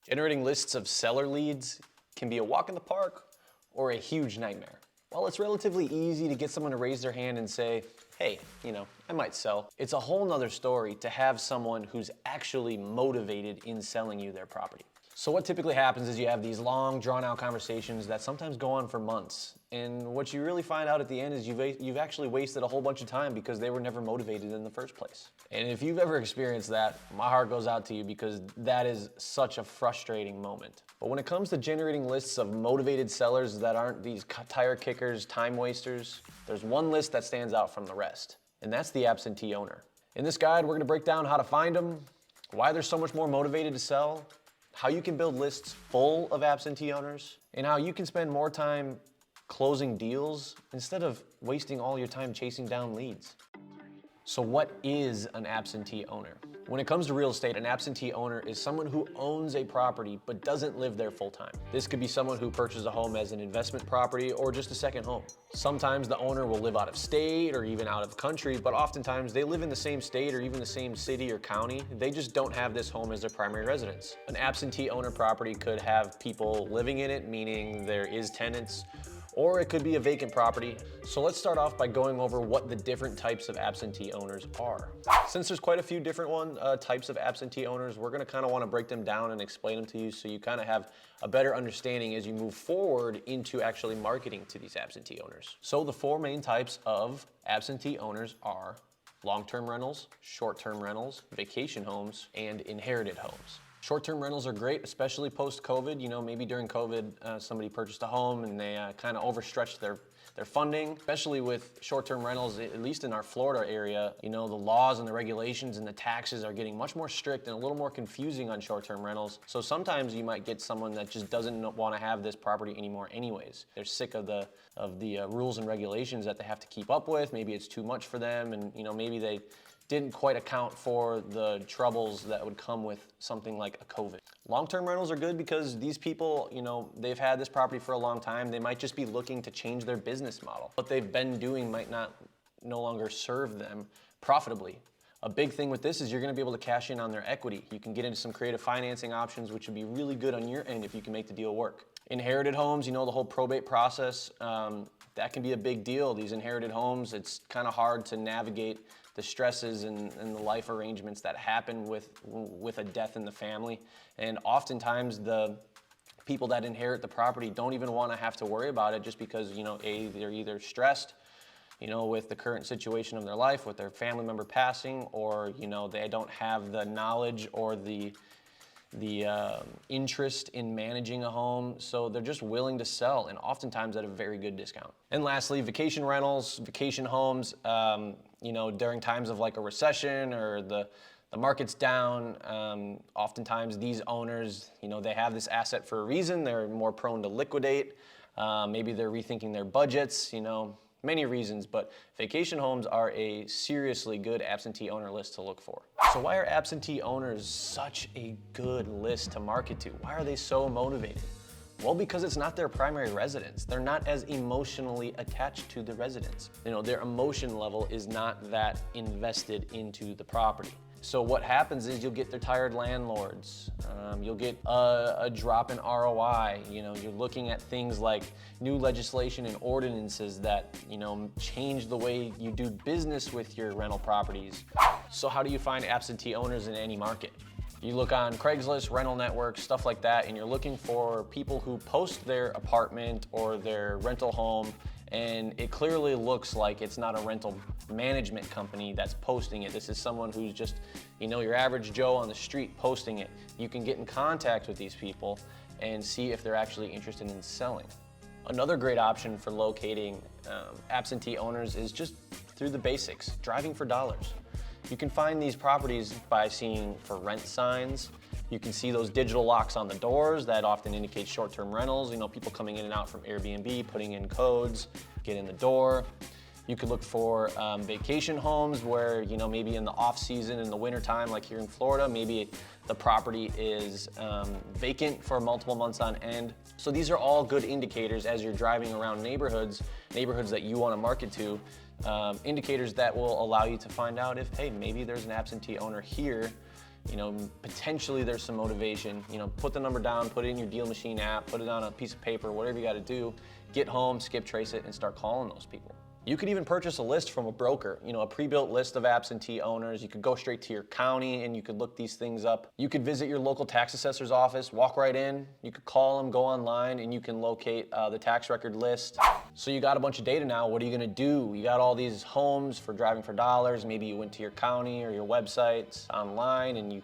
Generating lists of seller leads can be a walk in the park or a huge nightmare. While it's relatively easy to get someone to raise their hand and say, hey, I might sell, it's a whole nother story to have someone who's actually motivated in selling you their property. So what typically happens is you have these long, drawn-out conversations that sometimes go on for months. And what you really find out at the end is you've actually wasted a whole bunch of time because they were never motivated in the first place. And if you've ever experienced that, my heart goes out to you because that is such a frustrating moment. But when it comes to generating lists of motivated sellers that aren't these tire kickers, time wasters, there's one list that stands out from the rest, and that's the absentee owner. In this guide, we're gonna break down how to find them, why they're so much more motivated to sell, how you can build lists full of absentee owners, and how you can spend more time closing deals instead of wasting all your time chasing down leads. So what is an absentee owner? When it comes to real estate, an absentee owner is someone who owns a property but doesn't live there full time. This could be someone who purchased a home as an investment property or just a second home. Sometimes the owner will live out of state or even out of country, but oftentimes they live in the same state or even the same city or county. They just don't have this home as their primary residence. An absentee owner property could have people living in it, meaning there is tenants, or it could be a vacant property. So let's start off by going over what the different types of absentee owners are. Since there's quite a few different types of absentee owners, we're gonna kind of want to break them down and explain them to you so you kind of have a better understanding as you move forward into actually marketing to these absentee owners. So the four main types of absentee owners are long-term rentals, short-term rentals, vacation homes, and inherited homes. Short-term rentals are great, especially post-COVID. Maybe during COVID, somebody purchased a home and they kind of overstretched their funding, especially with short-term rentals, at least in our Florida area. The laws and the regulations and the taxes are getting much more strict and a little more confusing on short-term rentals. So sometimes you might get someone that just doesn't want to have this property anymore anyways. They're sick of the rules and regulations that they have to keep up with. Maybe it's too much for them, and maybe they didn't quite account for the troubles that would come with something like a COVID. Long-term rentals are good because these people, they've had this property for a long time. They might just be looking to change their business model. What they've been doing might no longer serve them profitably. A big thing with this is you're gonna be able to cash in on their equity. You can get into some creative financing options, which would be really good on your end if you can make the deal work. Inherited homes, the whole probate process, that can be a big deal. These inherited homes, it's kind of hard to navigate the stresses and the life arrangements that happen with a death in the family. And oftentimes the people that inherit the property don't even want to have to worry about it just because, they're either stressed, with the current situation of their life, with their family member passing, or, they don't have the knowledge or the interest in managing a home, so they're just willing to sell, and oftentimes at a very good discount. And lastly, vacation rentals, vacation homes, during times of like a recession or the market's down, oftentimes these owners, they have this asset for a reason. They're more prone to liquidate. Maybe they're rethinking their budgets, many reasons, but vacation homes are a seriously good absentee owner list to look for. So why are absentee owners such a good list to market to? Why are they so motivated? Well, because it's not their primary residence. They're not as emotionally attached to the residence. Their emotion level is not that invested into the property. So what happens is you'll get their tired landlords. You'll get a drop in ROI. You're looking at things like new legislation and ordinances that, change the way you do business with your rental properties. So how do you find absentee owners in any market? You look on Craigslist, rental networks, stuff like that, and you're looking for people who post their apartment or their rental home, and it clearly looks like it's not a rental management company that's posting it. This is someone who's just, your average Joe on the street posting it. You can get in contact with these people and see if they're actually interested in selling. Another great option for locating absentee owners is just through the basics, driving for dollars. You can find these properties by seeing for rent signs. You can see those digital locks on the doors that often indicate short-term rentals. People coming in and out from Airbnb, putting in codes, get in the door. You could look for vacation homes where, maybe in the off season, in the winter time, like here in Florida, maybe the property is vacant for multiple months on end. So these are all good indicators as you're driving around neighborhoods that you want to market to, indicators that will allow you to find out if, hey, maybe there's an absentee owner here You know, potentially there's some motivation. You know, put the number down, put it in your Deal Machine app, put it on a piece of paper, whatever you gotta do. Get home, skip trace it, and start calling those people. You could even purchase a list from a broker, you know, a pre-built list of absentee owners. You could go straight to your county and you could look these things up. You could visit your local tax assessor's office, walk right in. You could call them, go online, and you can locate the tax record list. So you got a bunch of data now. What are you gonna do? You got all these homes for driving for dollars. Maybe you went to your county or your websites online and you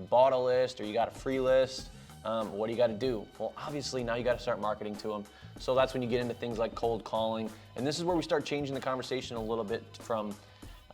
bought a list or you got a free list. What do you gotta do? Well, obviously now you gotta start marketing to them. So that's when you get into things like cold calling. And this is where we start changing the conversation a little bit from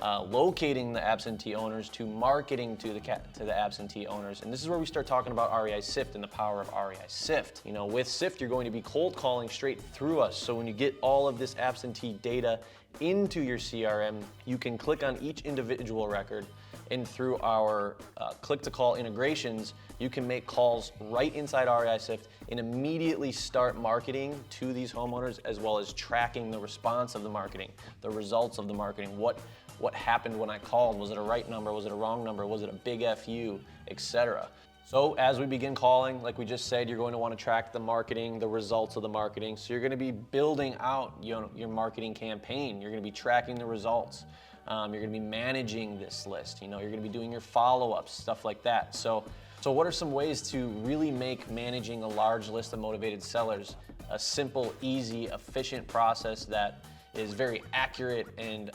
locating the absentee owners to marketing to the absentee owners. And this is where we start talking about REISift and the power of REISift. You know, with Sift, you're going to be cold calling straight through us. So when you get all of this absentee data into your CRM, you can click on each individual record, and through our click-to-call integrations, you can make calls right inside REISift and immediately start marketing to these homeowners, as well as tracking the response of the marketing, the results of the marketing. What happened when I called? Was it a right number? Was it a wrong number? Was it a big FU, etc. So as we begin calling, like we just said, you're going to want to track the marketing, the results of the marketing. So you're going to be building out your marketing campaign. You're going to be tracking the results. You're going to be managing this list. You know, you're going to be doing your follow-ups, stuff like that. So what are some ways to really make managing a large list of motivated sellers a simple, easy, efficient process that is very accurate and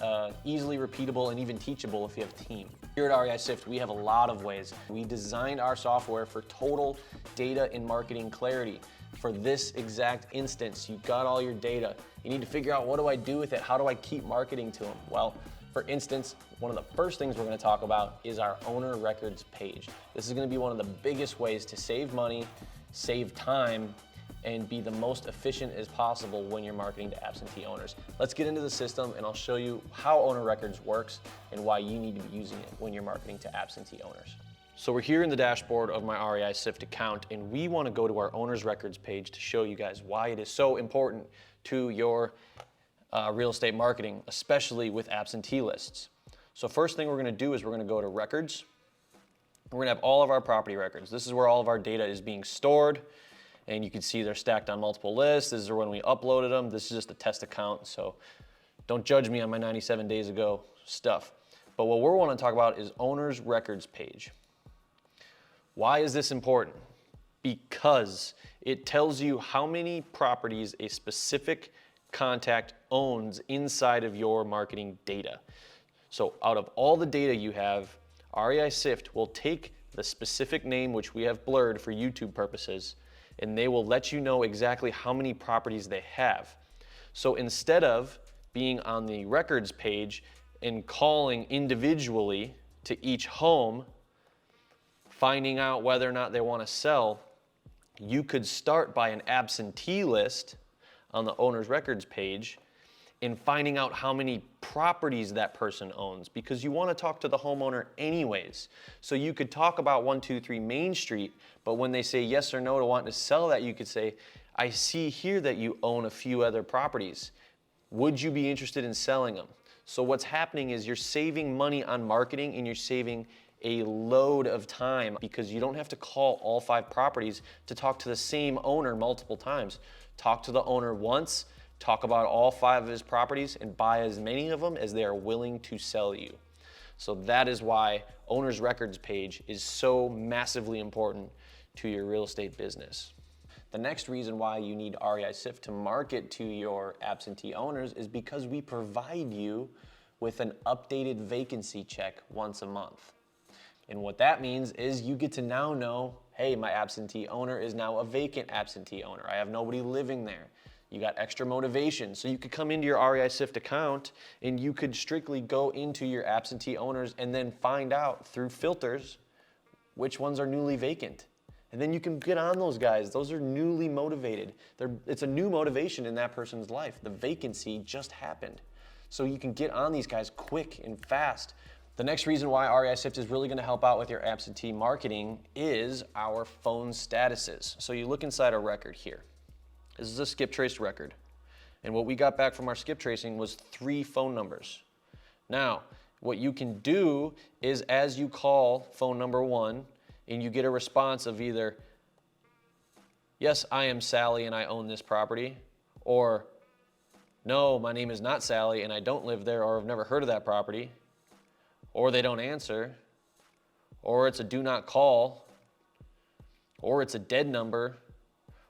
easily repeatable and even teachable if you have a team? Here at REISift, we have a lot of ways. We designed our software for total data and marketing clarity. For this exact instance, you've got all your data. You need to figure out, what do I do with it? How do I keep marketing to them? Well, for instance, one of the first things we're going to talk about is our owner records page. This is going to be one of the biggest ways to save money, save time, and be the most efficient as possible when you're marketing to absentee owners. Let's get into the system and I'll show you how owner records works and why you need to be using it when you're marketing to absentee owners. So we're here in the dashboard of my REISift account, and we want to go to our owner's records page to show you guys why it is so important to your real estate marketing, especially with absentee lists. So first thing we're going to do is we're going to go to records. We're going to have all of our property records. This is where all of our data is being stored, and you can see they're stacked on multiple lists. This is when we uploaded them. This is just a test account, so don't judge me on my 97 days ago stuff. But what we want to talk about is owner's records page. Why is this important? Because it tells you how many properties a specific contact owns inside of your marketing data. So out of all the data you have, REISift will take the specific name, which we have blurred for YouTube purposes, and they will let you know exactly how many properties they have. So instead of being on the records page and calling individually to each home, finding out whether or not they want to sell, you could start by an absentee list on the owner's records page and finding out how many properties that person owns, because you want to talk to the homeowner anyways. So you could talk about 123 Main Street, but when they say yes or no to wanting to sell that, you could say, I see here that you own a few other properties. Would you be interested in selling them? So what's happening is you're saving money on marketing and you're saving a load of time, because you don't have to call all 5 properties to talk to the same owner multiple times. Talk to the owner once, talk about all 5 of his properties, and buy as many of them as they are willing to sell you. So that is why owner's records page is so massively important to your real estate business. The next reason why you need REISift to market to your absentee owners is because we provide you with an updated vacancy check once a month. And what that means is you get to now know, hey, my absentee owner is now a vacant absentee owner. I have nobody living there. You got extra motivation. So you could come into your REISift account and you could strictly go into your absentee owners and then find out through filters which ones are newly vacant. And then you can get on those guys. Those are newly motivated. It's a new motivation in that person's life. The vacancy just happened. So you can get on these guys quick and fast. The next reason why REISift is really going to help out with your absentee marketing is our phone statuses. So you look inside a record here. This is a skip traced record. And what we got back from our skip tracing was 3 phone numbers. Now, What you can do is, as you call phone number 1 and you get a response of either, yes, I am Sally and I own this property, or no, my name is not Sally and I don't live there or have never heard of that property, or they don't answer, or it's a do not call, or it's a dead number,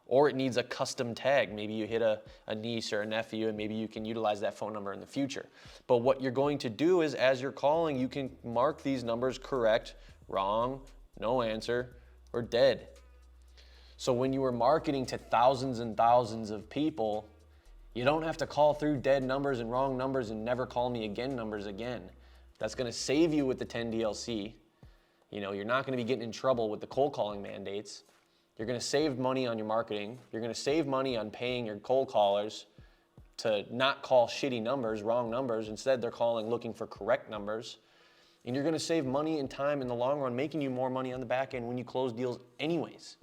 or it needs a custom tag. Maybe you hit a niece or a nephew and maybe you can utilize that phone number in the future. But what you're going to do is, as you're calling, you can mark these numbers correct, wrong, no answer, or dead. So when you are marketing to thousands and thousands of people, you don't have to call through dead numbers and wrong numbers and never call me again numbers again. That's gonna save you with the 10 DLC. You know, you're not gonna be getting in trouble with the cold calling mandates. You're gonna save money on your marketing. You're gonna save money on paying your cold callers to not call shitty numbers, wrong numbers. Instead, they're calling looking for correct numbers. And you're gonna save money and time in the long run, making you more money on the back end when you close deals anyways.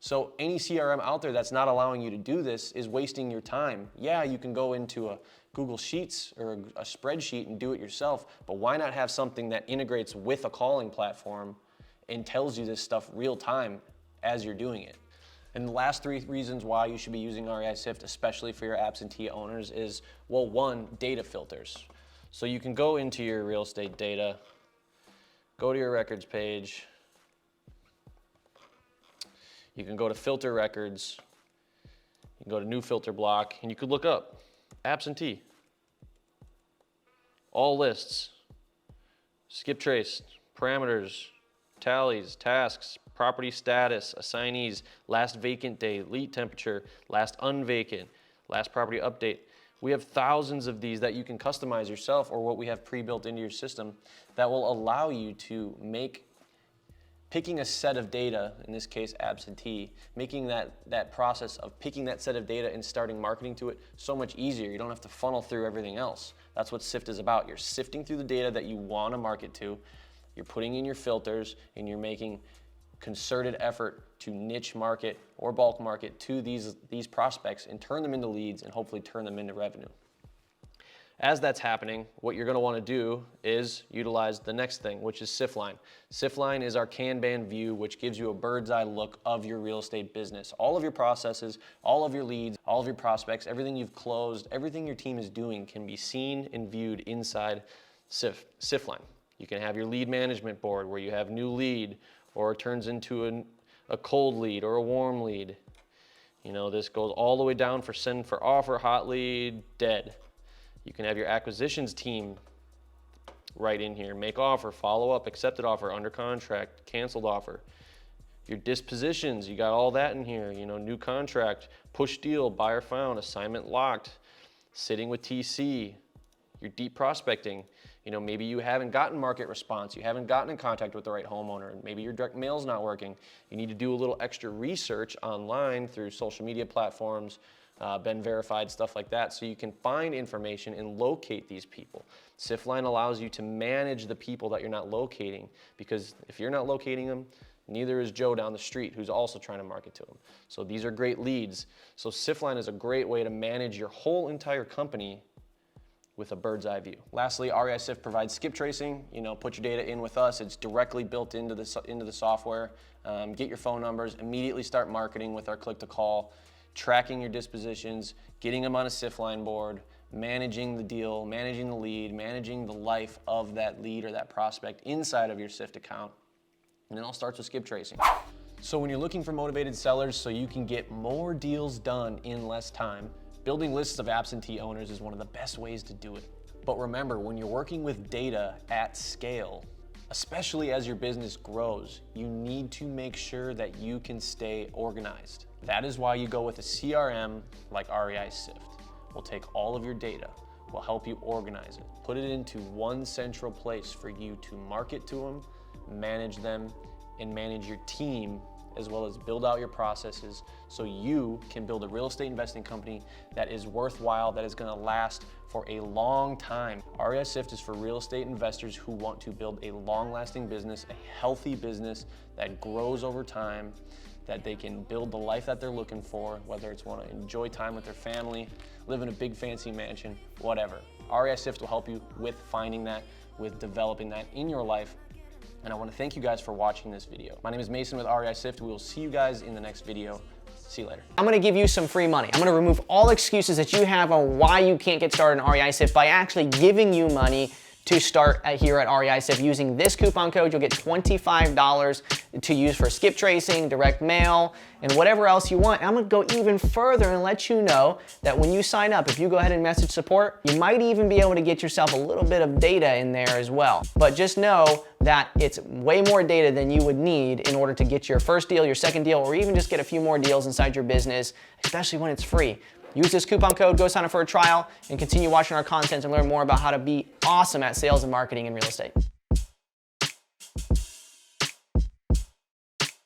So any CRM out there that's not allowing you to do this is wasting your time. Yeah, you can go into a Google Sheets or a spreadsheet and do it yourself, but why not have something that integrates with a calling platform and tells you this stuff real time as you're doing it? And the last 3 reasons why you should be using REISift, especially for your absentee owners, is, well, 1, data filters. So you can go into your real estate data, go to your records page, you can go to filter records, you can go to new filter block, and you could look up absentee, all lists, skip trace, parameters, tallies, tasks, property status, assignees, last vacant day, lead temperature, last unvacant, last property update. We have thousands of these that you can customize yourself, or what we have pre-built into your system that will allow you to make picking a set of data, in this case absentee, making that process of picking that set of data and starting marketing to it so much easier. You don't have to funnel through everything else. That's what Sift is about. You're sifting through the data that you want to market to, you're putting in your filters, and you're making concerted effort to niche market or bulk market to these prospects and turn them into leads and hopefully turn them into revenue. As that's happening, what you're going to want to do is utilize the next thing, which is SIFline. SIFline is our Kanban view, which gives you a bird's eye look of your real estate business. All of your processes, all of your leads, all of your prospects, everything you've closed, everything your team is doing can be seen and viewed inside SIFline. You can have your lead management board where you have new lead, or it turns into a cold lead or a warm lead. You know, this goes all the way down for send for offer, hot lead, dead. You can have your acquisitions team right in here, make offer, follow up, accepted offer, under contract, canceled offer. Your dispositions, you got all that in here, you know, new contract, push deal, buyer found, assignment locked, sitting with TC, your deep prospecting. You know, maybe you haven't gotten market response, you haven't gotten in contact with the right homeowner, maybe your direct mail's not working. You need to do a little extra research online through social media platforms, been verified, stuff like that, so you can find information and locate these people. SIFline allows you to manage the people that you're not locating, because if you're not locating them, neither is Joe down the street who's also trying to market to them. So these are great leads. So SIFline is a great way to manage your whole entire company with a bird's eye view. Lastly, REISift provides skip tracing. You know, put your data in with us. It's directly built into the software. Get your phone numbers, immediately start marketing with our click to call, tracking your dispositions, getting them on a SIFline board, managing the deal, managing the lead, managing the life of that lead or that prospect inside of your Sift account. And it all starts with skip tracing. So when you're looking for motivated sellers so you can get more deals done in less time, building lists of absentee owners is one of the best ways to do it. But remember, when you're working with data at scale, especially as your business grows, you need to make sure that you can stay organized. That is why you go with a CRM like REISift. We'll take all of your data, we'll help you organize it, put it into one central place for you to market to them, manage them, and manage your team, as well as build out your processes so you can build a real estate investing company that is worthwhile, that is gonna last for a long time. REISift is for real estate investors who want to build a long-lasting business, a healthy business that grows over time, that they can build the life that they're looking for, whether it's want to enjoy time with their family, live in a big fancy mansion, whatever. REISift will help you with finding that, with developing that in your life. And I want to thank you guys for watching this video. My name is Mason with REISift. We will see you guys in the next video. See you later. I'm gonna give you some free money. I'm gonna remove all excuses that you have on why you can't get started in REISift by actually giving you money to start here at REISift. Using this coupon code, you'll get $25 to use for skip tracing, direct mail, and whatever else you want. And I'm gonna go even further and let you know that when you sign up, if you go ahead and message support, you might even be able to get yourself a little bit of data in there as well. But just know that it's way more data than you would need in order to get your first deal, your second deal, or even just get a few more deals inside your business, especially when it's free. Use this coupon code, go sign up for a trial, and continue watching our content and learn more about how to be awesome at sales and marketing in real estate.